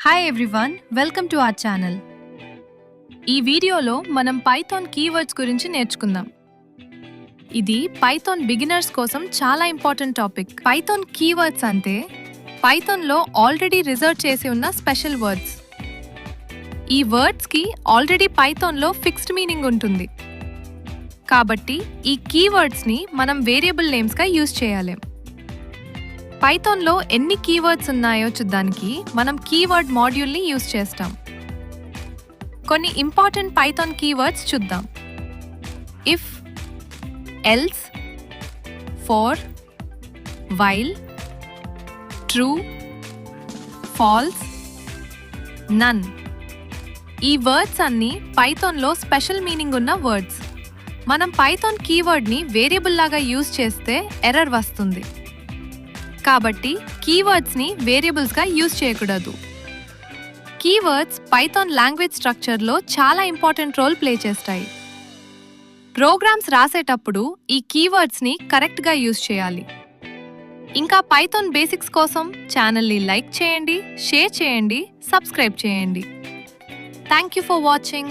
Hi everyone, welcome to our channel. ఈ వీడియోలో మనం పైథాన్ కీవర్డ్స్ గురించి నేర్చుకుందాం. ఇది పైథాన్ బిగినర్స్ కోసం చాలా ఇంపార్టెంట్ టాపిక్. పైథాన్ కీవర్డ్స్ అంటే పైథాన్లో ఆల్రెడీ రిజర్వ్ చేసి ఉన్న స్పెషల్ వర్డ్స్. ఈ వర్డ్స్కి ఆల్రెడీ పైథాన్లో ఫిక్స్డ్ మీనింగ్ ఉంటుంది. కాబట్టి ఈ కీవర్డ్స్ని మనం వేరియబుల్ నేమ్స్గా యూజ్ చేయలేం. పైథాన్లో ఎన్ని కీవర్డ్స్ ఉన్నాయో చూడ్డానికి మనం కీవర్డ్ మాడ్యూల్ని యూజ్ చేస్తాం. కొన్ని ఇంపార్టెంట్ పైథాన్ కీవర్డ్స్ చూద్దాం. If, else, for, while, true, false, none. ఈ వర్డ్స్ అన్నీ పైథాన్లో స్పెషల్ మీనింగ్ ఉన్న వర్డ్స్. మనం పైథాన్ కీవర్డ్ని వేరియబుల్ లాగా యూజ్ చేస్తే ఎర్రర్ వస్తుంది. కాబట్టి కీవర్డ్స్ని వేరియబుల్స్గా యూజ్ చేయకూడదు. కీవర్డ్స్ పైథాన్ లాంగ్వేజ్ స్ట్రక్చర్లో చాలా ఇంపార్టెంట్ రోల్ ప్లే చేస్తాయి. ప్రోగ్రామ్స్ రాసేటప్పుడు ఈ కీవర్డ్స్ని కరెక్ట్గా యూజ్ చేయాలి. ఇంకా పైథాన్ బేసిక్స్ కోసం ఛానల్ని లైక్ చేయండి, షేర్ చేయండి, సబ్స్క్రైబ్ చేయండి. Thank you for watching.